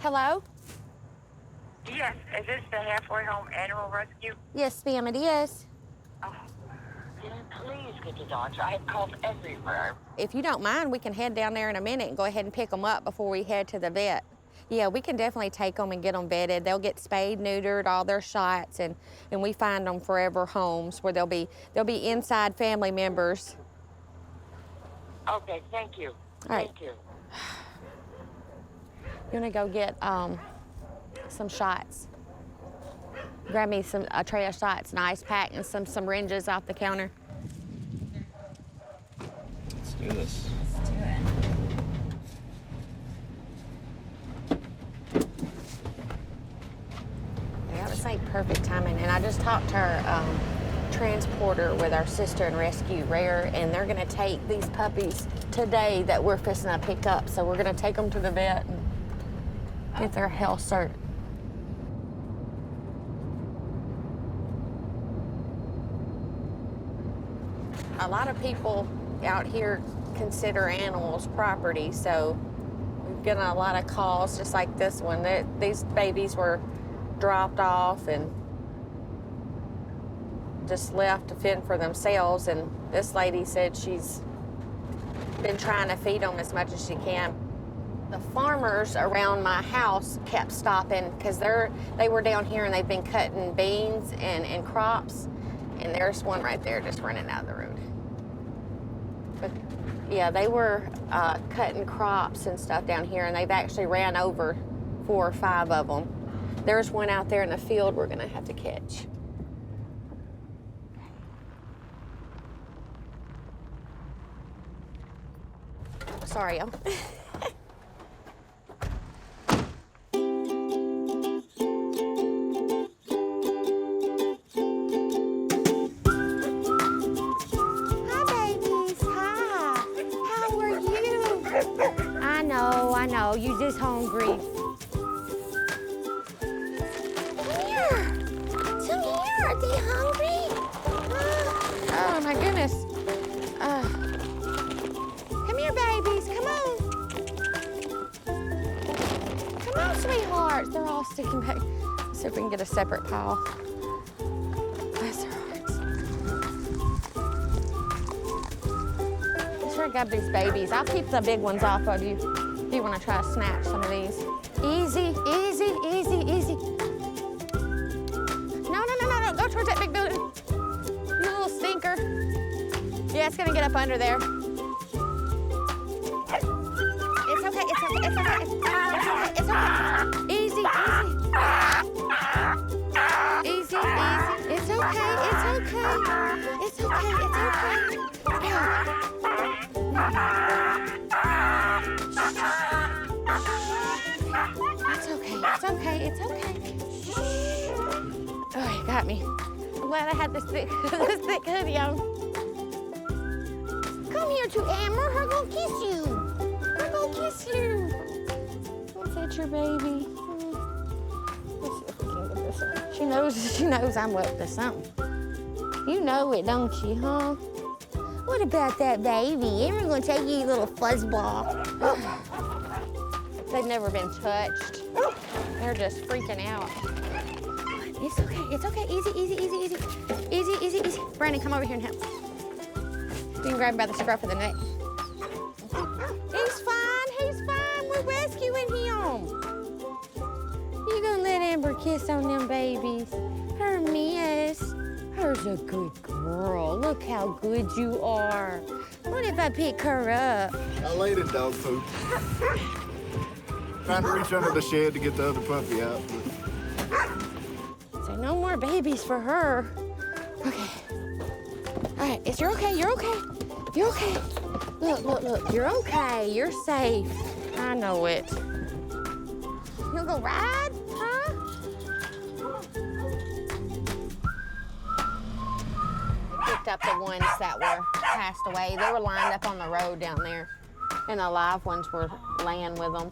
Hello? Yes, is this the halfway home animal rescue? Yes, ma'am, it is. Oh, can you please get the dogs? I have called everywhere. If you don't mind, we can head down there in a minute and go ahead and pick them up before we head to the vet. Yeah, we can definitely take them and get them vetted. They'll get spayed, neutered, all their shots, and we find them forever homes where they'll be inside family members. Okay, thank you. All right. Thank you. You wanna go get some shots? Grab me a tray of shots, an ice pack, and some syringes off the counter. Let's do this. Let's do it. Yeah, it was like perfect timing. And I just talked to our transporter with our sister and rescue, Rare, and they're gonna take these puppies today that we're fixing to pick up. So we're gonna take them to the vet and get their health cert. A lot of people out here consider animals property, so we've gotten a lot of calls just like this one. These babies were dropped off and just left to fend for themselves, and this lady said she's been trying to feed them as much as she can. The farmers around my house kept stopping because they were down here and they've been cutting beans and crops, and there's one right there just running out of the road. But yeah, they were cutting crops and stuff down here, and they've actually ran over 4 or 5 of them. There's one out there in the field we're gonna have to catch. Sorry, y'all. I know, you just hungry. Come here. Come here. Are they hungry? Oh my goodness. Come here, babies. Come on. Come on, sweethearts. They're all sticking back. Let's see if we can get a separate pile. Bless their hearts. Let's try to grab these babies. I'll keep the big ones off of you. If you want to try to snatch some of these. Easy, easy, easy, easy. No. Go towards that big building. You little stinker. Yeah, it's gonna get up under there. It's okay. It's okay. Easy. Easy. It's okay. It's okay. Oh, you got me. I'm glad I had this thick hoodie on. Come here to Amber. Her gonna kiss you. Is that your baby? Let's see if we can get this one. She knows I'm up to something. You know it, don't you, huh? What about that baby? Amber's gonna take you, little fuzzball. They've never been touched. They're just freaking out. It's okay. Easy. Brandon, come over here and help. You can grab him by the scruff of the neck. He's fine. We're rescuing him. You gonna let Amber kiss on them babies? Her miss. Her's a good girl. Look how good you are. What if I pick her up? I laid in dog food. Trying to reach under the shed to get the other puppy out. So no more babies for her. Okay. All right, you're okay. Look, you're okay. You're safe. I know it. You'll go ride, huh? Picked up the ones that were passed away. They were lined up on the road down there, and the live ones were laying with them.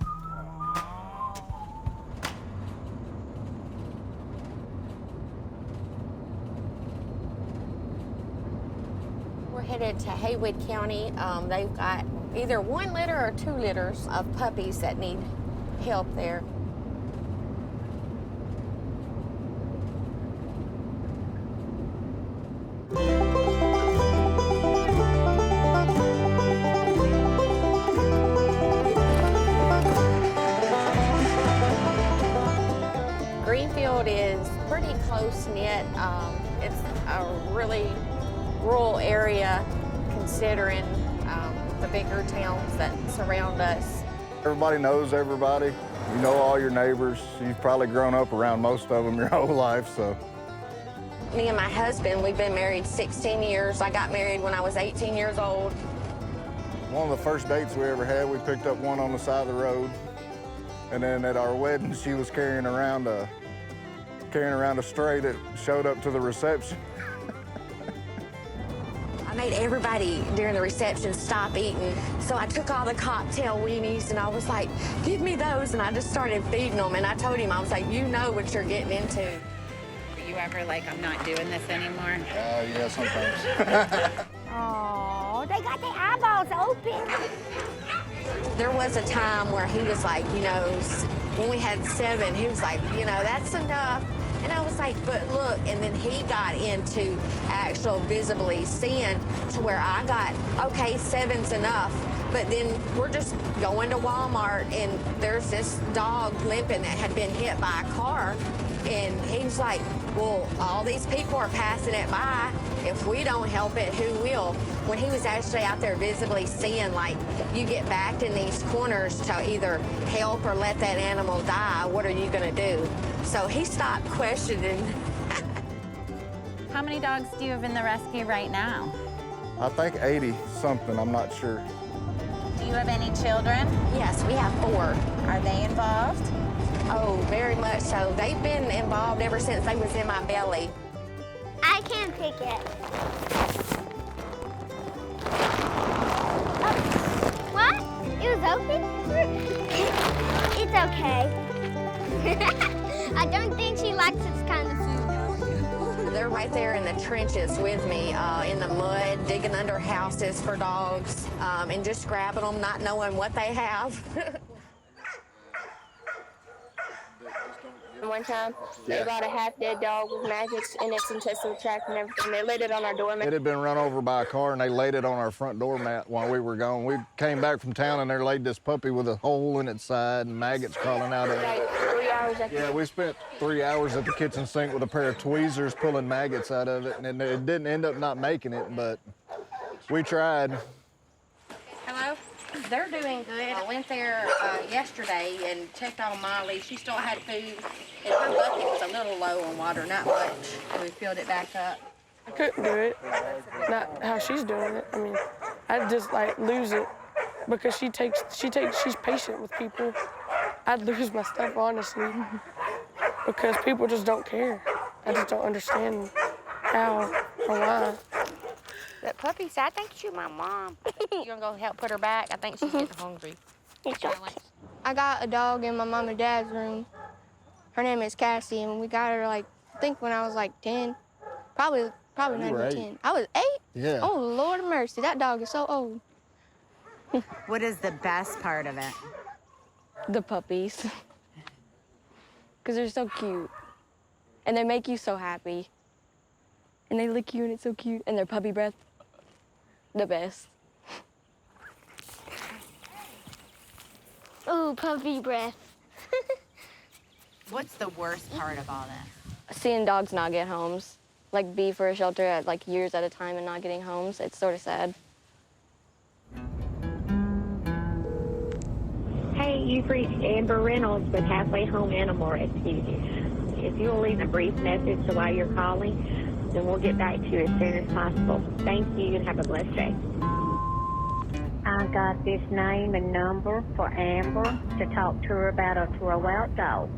We're headed to Haywood County. They've got either 1 litter or 2 litters of puppies that need help there. knit. It's a really rural area considering the bigger towns that surround us. Everybody knows everybody. You know all your neighbors. You've probably grown up around most of them your whole life, so. Me and my husband, we've been married 16 years. I got married when I was 18 years old. One of the first dates we ever had, we picked up one on the side of the road. And then at our wedding, she was carrying around a stray that showed up to the reception. I made everybody during the reception stop eating. So I took all the cocktail weenies and I was like, give me those. And I just started feeding them. And I told him, I was like, you know what you're getting into. Are you ever like, I'm not doing this anymore? Yeah, sometimes. Oh, they got their eyeballs open. There was a time where he was like, you know, when we had 7, he was like, you know, that's enough. And I was like, but look, and then he got into actual visibly seeing to where I got, okay, 7's enough. But then we're just going to Walmart and there's this dog limping that had been hit by a car. And he was like, well, all these people are passing it by. If we don't help it, who will? When he was actually out there visibly seeing, like, you get backed in these corners to either help or let that animal die, what are you gonna do? So he stopped questioning. How many dogs do you have in the rescue right now? I think 80 something, I'm not sure. Do you have any children? Yes, we have 4. Are they involved? Oh, very much so. They've been involved ever since they was in my belly. I can't pick it. Oh, what? It was open? It's okay. I don't think she likes this kind of food. They're right there in the trenches with me, in the mud, digging under houses for dogs, and just grabbing them, not knowing what they have. One time, they got a half-dead dog with maggots in its intestinal tract and everything. They laid it on our doormat. It had been run over by a car, and they laid it on our front doormat while we were gone. We came back from town, and they laid this puppy with a hole in its side and maggots crawling out of it. Like 3 hours after. Yeah, we spent 3 hours at the kitchen sink with a pair of tweezers pulling maggots out of it, and it didn't end up not making it, but we tried. Hello? They're doing good. I went there yesterday and checked on Molly. She still had food, and her bucket was a little low on water, not much. So we filled it back up. I couldn't do it, not how she's doing it. I mean, I'd just like lose it because she's patient with people. I'd lose my stuff, honestly, because people just don't care. I just don't understand how or why. That puppy said, I think she's my mom. You gonna go help put her back? I think she's getting hungry. It's okay. I got a dog in my mom and dad's room. Her name is Cassie, and we got her, like, I think when I was like 10. Probably not even 10. I was 8? Yeah. Oh, Lord of mercy, that dog is so old. What is the best part of it? The puppies. Because they're so cute. And they make you so happy. And they lick you and it's so cute. And their puppy breath, the best. Ooh, puppy breath. What's the worst part of all this? Seeing dogs not get homes. Like be for a shelter at like years at a time and not getting homes. It's sort of sad. Hey, you've reached Amber Reynolds with Halfway Home Animal Rescue. If you'll leave a brief message to why you're calling, then we'll get back to you as soon as possible. Thank you and have a blessed day. I got this name and number for Amber to talk to her about a throwout dog.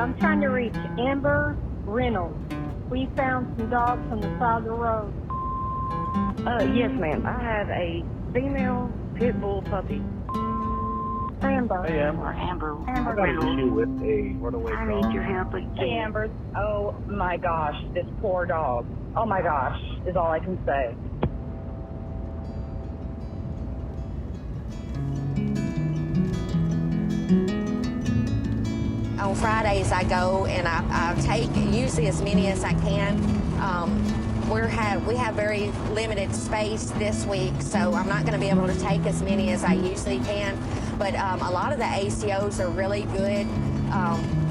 I'm trying to reach Amber Reynolds. We found some dogs on the side of the road. Yes, ma'am. I have a female pit bull puppy. Amber. Hey, Amber. Amber. Amber I got an Reynolds. issue with a runaway dog. I need your help again. Hey, Amber. Oh, my gosh. This poor dog. Oh, my gosh, is all I can say. On Fridays, I go and I take usually as many as I can. We have very limited space this week, so I'm not going to be able to take as many as I usually can. But a lot of the ACOs are really good.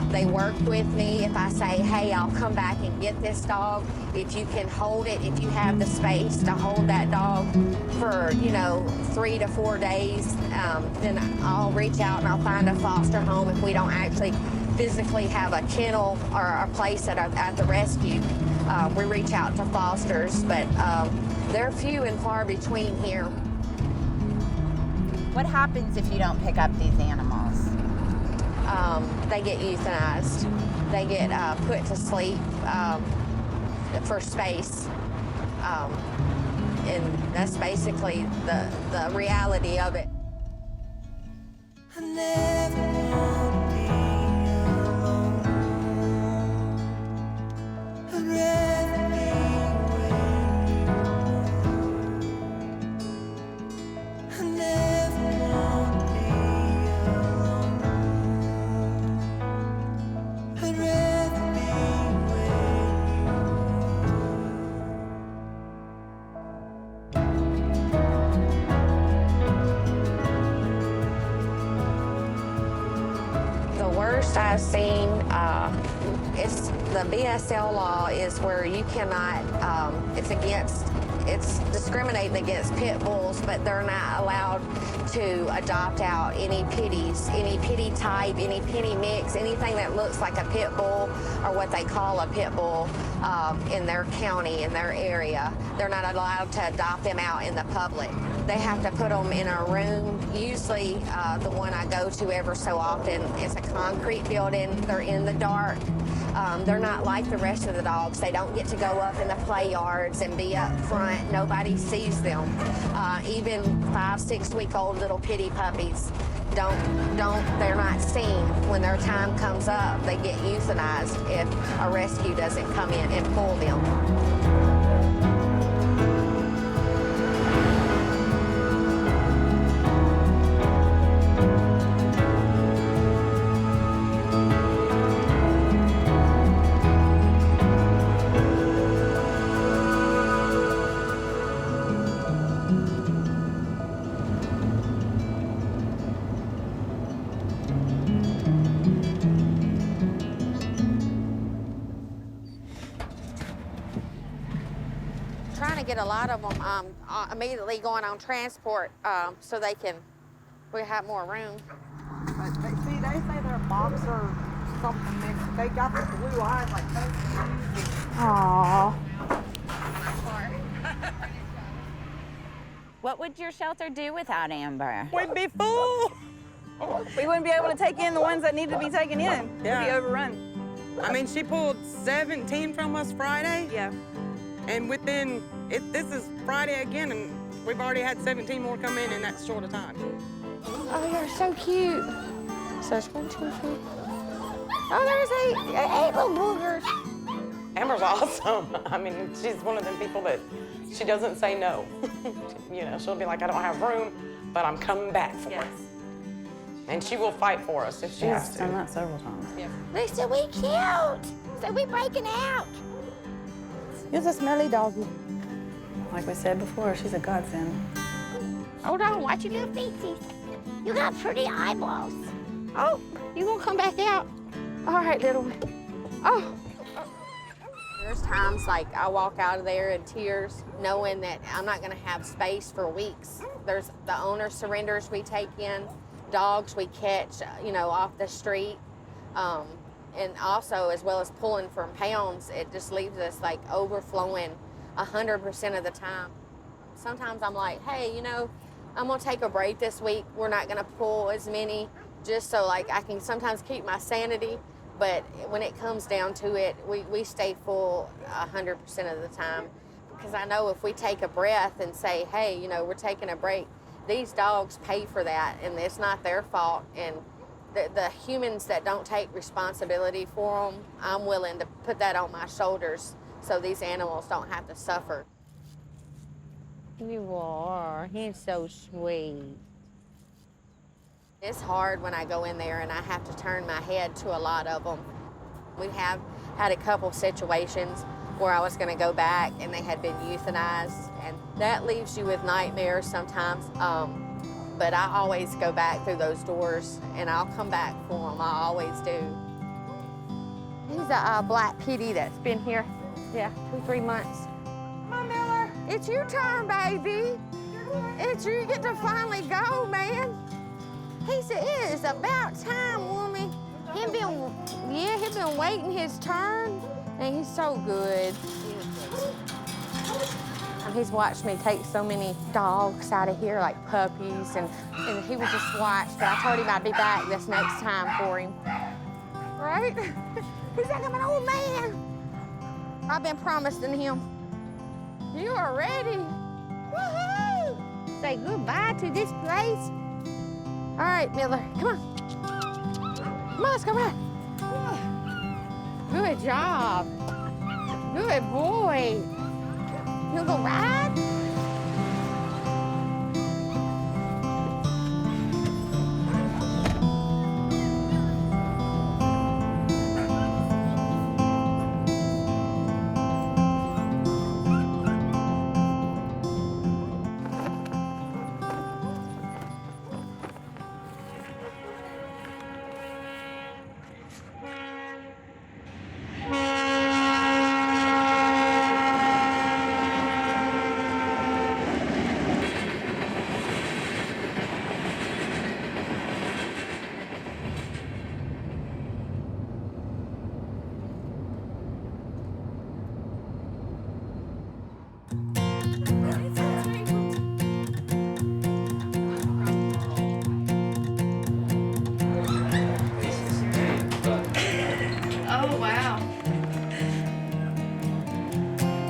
They work with me. If I say, hey, I'll come back and get this dog, if you can hold it, if you have the space to hold that dog for, 3 to 4 days, then I'll reach out and I'll find a foster home if we don't actually physically have a kennel or a place at the rescue. We reach out to fosters, but they're few and far between here. What happens if you don't pick up these animals? They get euthanized. They get put to sleep for space. And that's basically the reality of it. I've seen it's the BSL law is where you cannot it's discriminating against pit bulls, but they're not allowed to adopt out any pitties, any pitty type, any pitty mix, anything that looks like a pit bull or what they call a pit bull in their county, in their area. They're not allowed to adopt them out in the public. They have to put them in a room. Usually the one I go to ever so often is a concrete building. They're in the dark. They're not like the rest of the dogs. They don't get to go up in the play yards and be up front. Nobody sees them. Even 5-6-week-old little pitty puppies they're not seen. When their time comes up, they get euthanized if a rescue doesn't come in and pull them. Get a lot of them immediately going on transport so we have more room. But they say they're box or something mixed. They got the blue eyes like those. Aww. What would your shelter do without Amber? We'd be full. We wouldn't be able to take in the ones that need to be taken in. Yeah. We'd be overrun. I mean, she pulled 17 from us Friday. Yeah. And this is Friday again, and we've already had 17 more come in that short of time. Oh, you're so cute. So one, 2, 3. Oh, there's eight little boogers. Amber's awesome. I mean, she's one of them people that she doesn't say no. She'll be like, I don't have room, but I'm coming back for it. And she will fight for us if she has to. She's done that several times. Yeah. Lisa, we cute. So we breaking out. She's a smelly doggy. Like we said before, she's a godsend. Hold on, watch your little feetsies. You got pretty eyeballs. Oh, you gonna come back out? All right, little one. Oh. There's times like I walk out of there in tears, knowing that I'm not gonna have space for weeks. There's the owner surrenders we take in, dogs we catch, off the street. And also, as well as pulling from pounds, it just leaves us like overflowing 100% of the time. Sometimes I'm like, hey, I'm gonna take a break this week. We're not gonna pull as many, just so like I can sometimes keep my sanity. But when it comes down to it, we stay full 100% of the time. Because I know if we take a breath and say, hey, we're taking a break, these dogs pay for that, and it's not their fault. And the humans that don't take responsibility for them, I'm willing to put that on my shoulders so these animals don't have to suffer. You are. He's so sweet. It's hard when I go in there and I have to turn my head to a lot of them. We have had a couple situations where I was going to go back and they had been euthanized, and that leaves you with nightmares sometimes. But I always go back through those doors, and I'll come back for them. I always do. He's a black kitty that's been here, yeah, 2-3 months. Come on, Miller. It's your turn, baby. You get to finally go, man. He said, it is about time, woman. He been waiting his turn, and he's so good. He's watched me take so many dogs out of here, like puppies, and he would just watch, but I told him I'd be back this next time for him. Right? He's like, I'm an old man. I've been promising him. You are ready. Woohoo! Say goodbye to this place. All right, Miller, come on. Come on, let's go ride. Good job. Good boy. You gonna go ride? Oh, wow.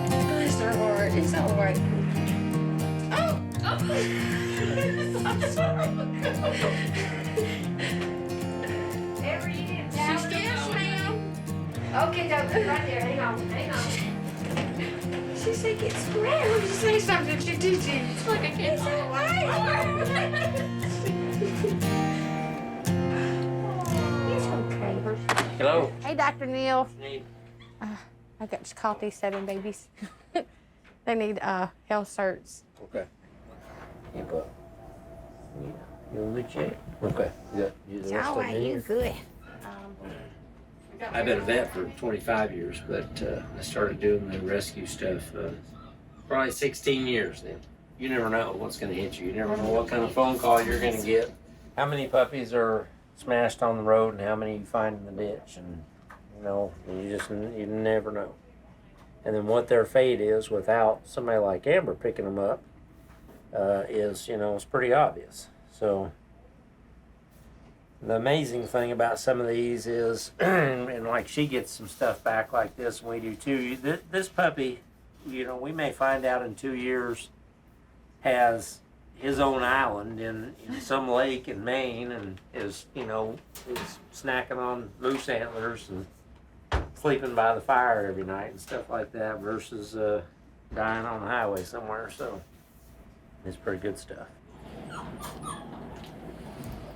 Bless her heart. It's all right. Oh! I'm sorry. She's scared, ma'am. Okay, don't go right there. Hang on. She said get square. Would you say something? She did. It's like a kid's Hello. Hey, Dr. Neal. I got caught these 7 babies. They need health certs. Okay. You in good shape? Okay. You the rest of them in here? Good. I've been a vet for 25 years, but I started doing the rescue stuff probably 16 years then. You never know what's going to hit you. You never know what kind of phone call you're going to get. How many puppies are smashed on the road and how many you find in the ditch? And, you never know. And then what their fate is without somebody like Amber picking them up is, it's pretty obvious. So the amazing thing about some of these is, and like she gets some stuff back like this, and we do too. This puppy, we may find out in 2 years, has his own island in some lake in Maine, and is snacking on moose antlers and sleeping by the fire every night and stuff like that, versus dying on the highway somewhere. So it's pretty good stuff.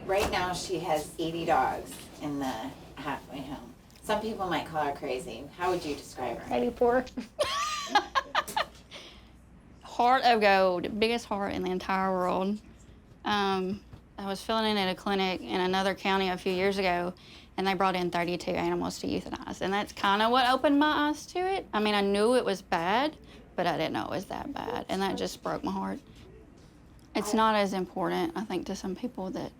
Right now, she has 80 dogs in the halfway home. Some people might call her crazy. How would you describe her? 84. Heart of gold, biggest heart in the entire world. I was filling in at a clinic in another county a few years ago, and they brought in 32 animals to euthanize. And that's kind of what opened my eyes to it. I mean, I knew it was bad, but I didn't know it was that bad. And that just broke my heart. It's not as important, I think, to some people that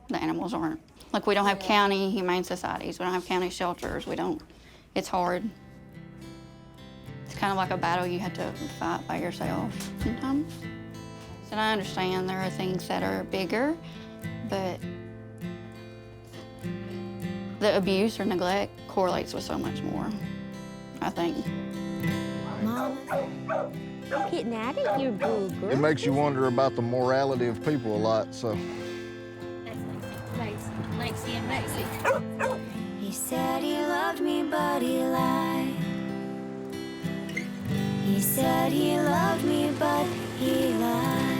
the animals aren't. Like, we don't have county humane societies. We don't have county shelters. It's hard. It's kind of like a battle you have to fight by yourself sometimes. And I understand there are things that are bigger, but the abuse or neglect correlates with so much more, I think. Mama, I'm getting at it, you boo girl. It makes you wonder about the morality of people a lot, so. Lexi and Lexi. He said he loved me, but he lied. He said he loved me, but he lied.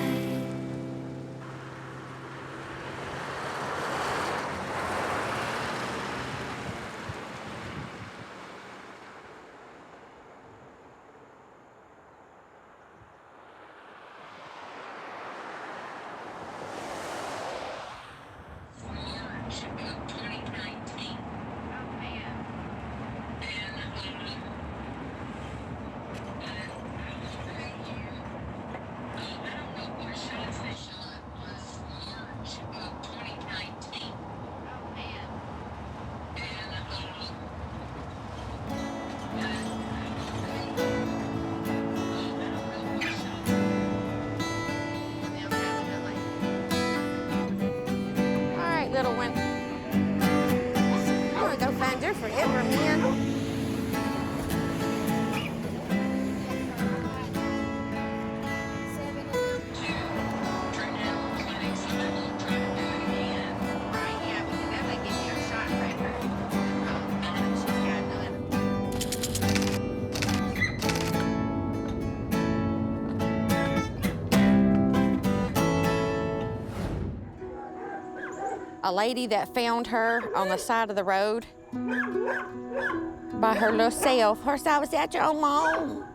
a lady that found her on the side of the road by her little self. Her side was out there alone.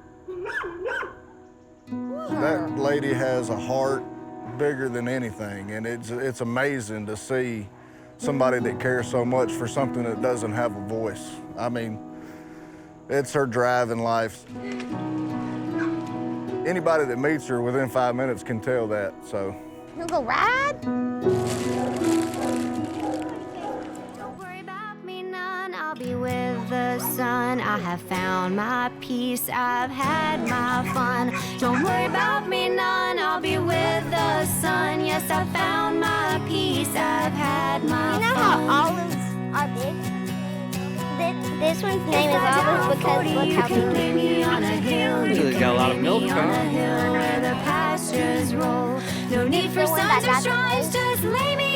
That lady has a heart bigger than anything, and it's amazing to see somebody that cares so much for something that doesn't have a voice. I mean, it's her drive in life. Anybody that meets her within 5 minutes can tell that, so. You go ride? I'll be with the sun. I have found my peace. I've had my fun. Don't worry about me none. I'll be with the sun. Yes, I found my peace. I've had my fun. You know how olives are big? This one's name is olive because look how big it is. It's got a lot of milk, huh? Where the pastures roll. No need for suns or straws. Just lay me